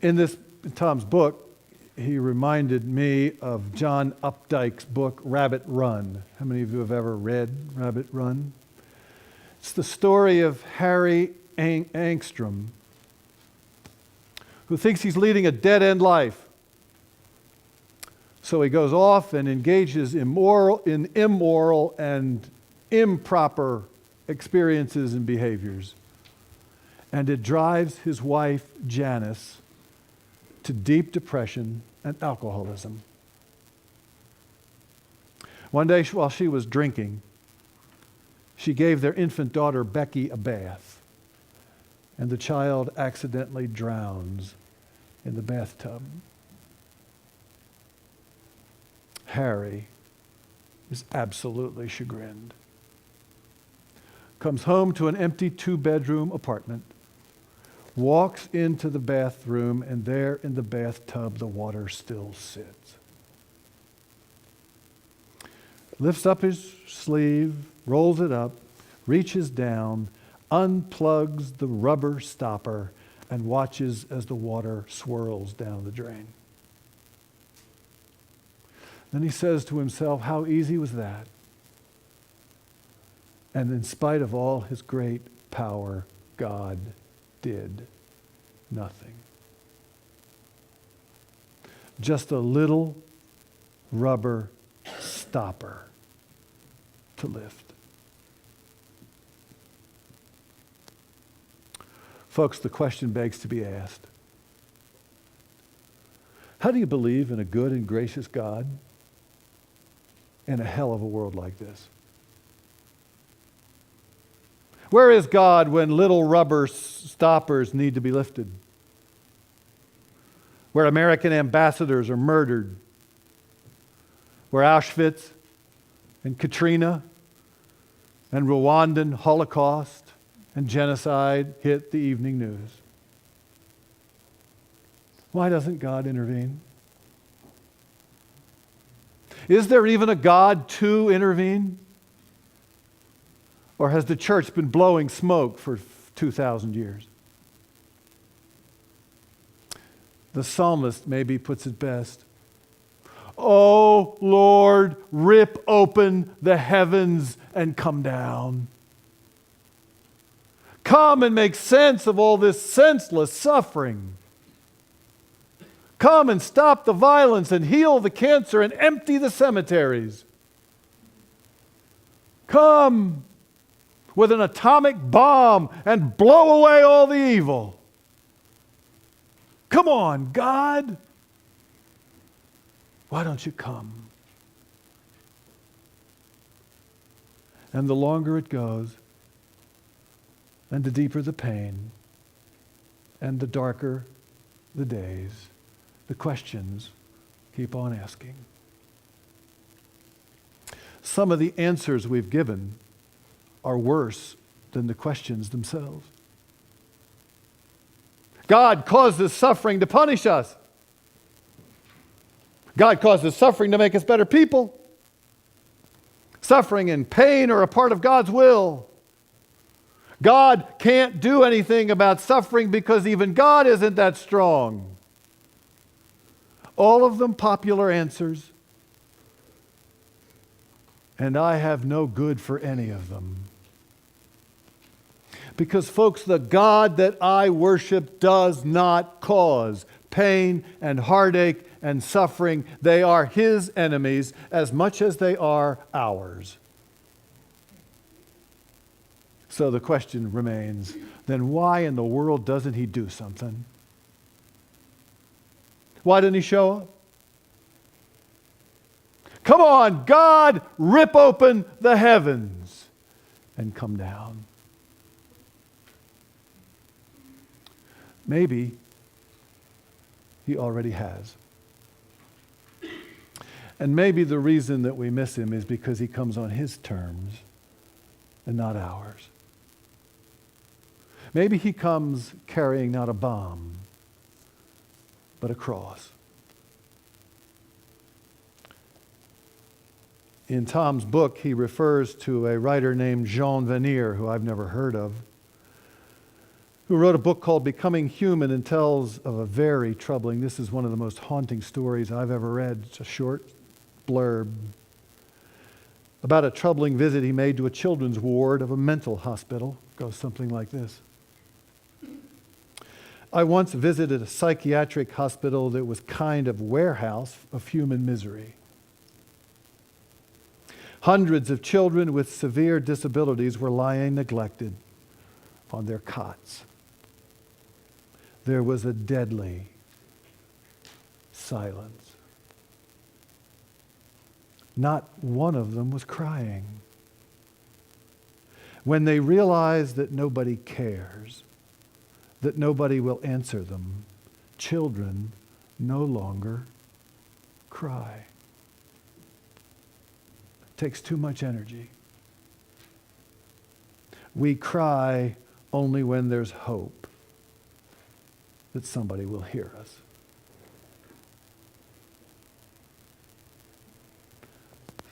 In Tom's book, he reminded me of John Updike's book, Rabbit Run. How many of you have ever read Rabbit Run? It's the story of Harry Angstrom, who thinks he's leading a dead-end life. So he goes off and engages in immoral and improper experiences and behaviors. And it drives his wife, Janice, to deep depression and alcoholism. One day while she was drinking, she gave their infant daughter, Becky, a bath. And the child accidentally drowns in the bathtub. Harry is absolutely chagrined. Comes home to an empty 2-bedroom apartment, walks into the bathroom, and there in the bathtub the water still sits. Lifts up his sleeve, rolls it up, reaches down, unplugs the rubber stopper, and watches as the water swirls down the drain. Then he says to himself, how easy was that? And in spite of all his great power, God did nothing. Just a little rubber stopper to lift. Folks, the question begs to be asked. How do you believe in a good and gracious God in a hell of a world like this? Where is God when little rubber stoppers need to be lifted? Where American ambassadors are murdered? Where Auschwitz and Katrina and Rwandan Holocaust and genocide hit the evening news? Why doesn't God intervene? Is there even a God to intervene? Or has the church been blowing smoke for 2,000 years? The psalmist maybe puts it best. Oh Lord, rip open the heavens and come down. Come and make sense of all this senseless suffering. Come and stop the violence and heal the cancer and empty the cemeteries. Come with an atomic bomb and blow away all the evil. Come on, God. Why don't you come? And the longer it goes, and the deeper the pain, and the darker the days, the questions keep on asking. Some of the answers we've given are worse than the questions themselves. God causes suffering to punish us. God causes suffering to make us better people. Suffering and pain are a part of God's will. God can't do anything about suffering because even God isn't that strong. All of them popular answers, and I have no good for any of them. Because, folks, the God that I worship does not cause pain and heartache and suffering. They are His enemies as much as they are ours. So the question remains, then why in the world doesn't He do something? Why didn't He show up? Come on, God, rip open the heavens and come down. Maybe He already has. And maybe the reason that we miss Him is because He comes on His terms and not ours. Maybe He comes carrying not a bomb, but a cross. In Tom's book, he refers to a writer named Jean Vanier, who I've never heard of. who wrote a book called Becoming Human and tells of a very troubling, this is one of the most haunting stories I've ever read. It's a short blurb about a troubling visit he made to a children's ward of a mental hospital. It goes something like this. I once visited a psychiatric hospital that was kind of warehouse of human misery. Hundreds of children with severe disabilities were lying neglected on their cots. There was a deadly silence. Not one of them was crying. When they realized that nobody cares, that nobody will answer them, children no longer cry. It takes too much energy. We cry only when there's hope that somebody will hear us.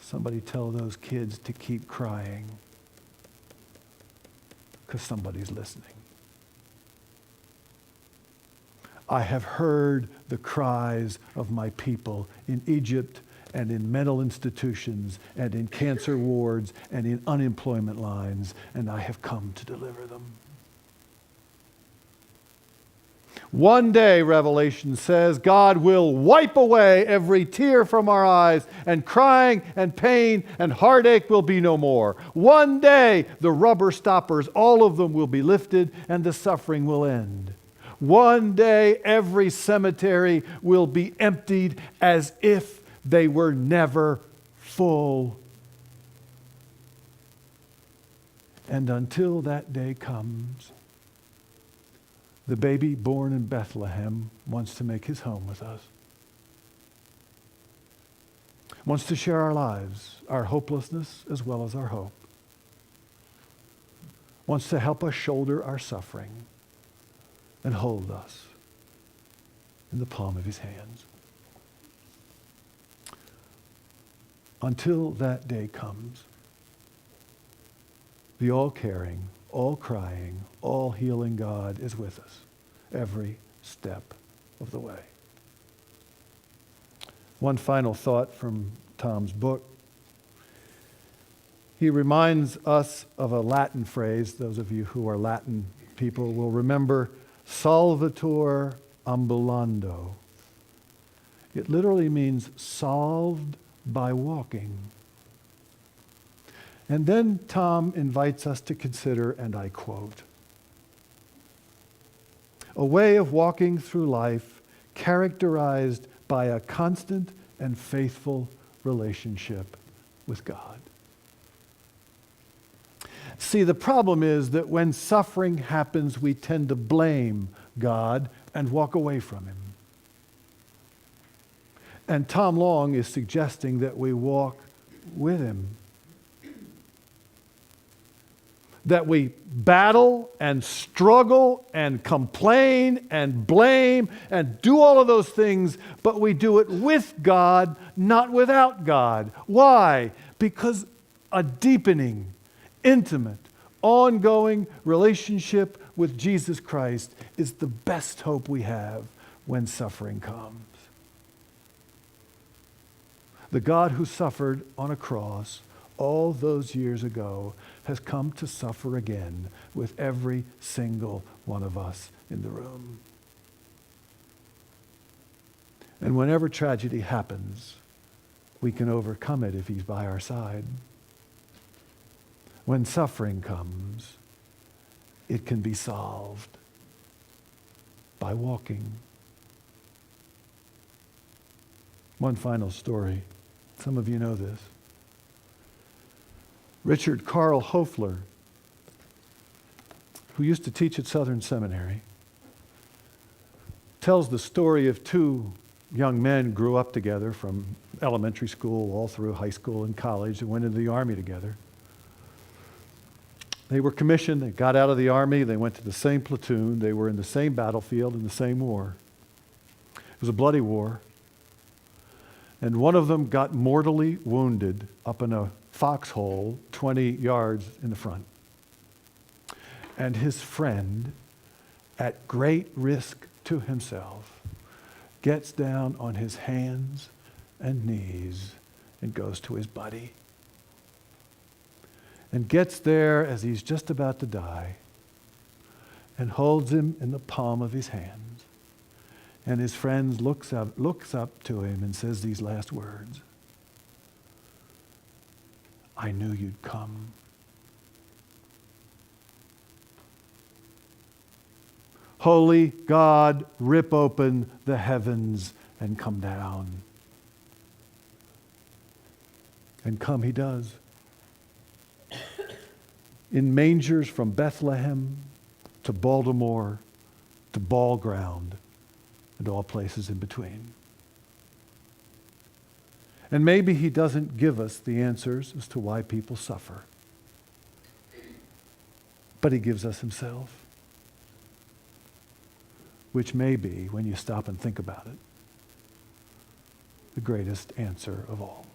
Somebody tell those kids to keep crying because somebody's listening. I have heard the cries of my people in Egypt and in mental institutions and in cancer wards and in unemployment lines, and I have come to deliver them. One day, Revelation says, God will wipe away every tear from our eyes, and crying and pain and heartache will be no more. One day, the rubber stoppers, all of them will be lifted, and the suffering will end. One day, every cemetery will be emptied as if they were never full. And until that day comes, the baby born in Bethlehem wants to make his home with us. Wants to share our lives, our hopelessness as well as our hope. Wants to help us shoulder our suffering and hold us in the palm of his hands. Until that day comes, the all-caring, all-crying, all-healing God is with us every step of the way. One final thought from Tom's book. He reminds us of a Latin phrase. Those of you who are Latin people will remember Salvator ambulando. It literally means solved by walking. And then Tom invites us to consider, and I quote, a way of walking through life characterized by a constant and faithful relationship with God. See, the problem is that when suffering happens, we tend to blame God and walk away from him. And Tom Long is suggesting that we walk with him. That we battle and struggle and complain and blame and do all of those things, but we do it with God, not without God. Why? Because a deepening, intimate, ongoing relationship with Jesus Christ is the best hope we have when suffering comes. The God who suffered on a cross all those years ago has come to suffer again with every single one of us in the room. And whenever tragedy happens, we can overcome it if he's by our side. When suffering comes, it can be solved by walking. One final story. Some of you know this. Richard Carl Hofler, who used to teach at Southern Seminary, tells the story of two young men who grew up together from elementary school all through high school and college and went into the Army together. They were commissioned, they got out of the Army, they went to the same platoon, they were in the same battlefield in the same war. It was a bloody war. And one of them got mortally wounded up in a foxhole 20 yards in the front. And his friend at great risk to himself, gets down on his hands and knees and goes to his buddy. And gets there as he's just about to die and holds him in the palm of his hands. And his friend looks up to him and says these last words: "I knew you'd come." Holy God, rip open the heavens and come down. And come he does. In mangers from Bethlehem to Baltimore to Ball Ground and all places in between. And maybe he doesn't give us the answers as to why people suffer, but he gives us himself, which may be, when you stop and think about it, the greatest answer of all.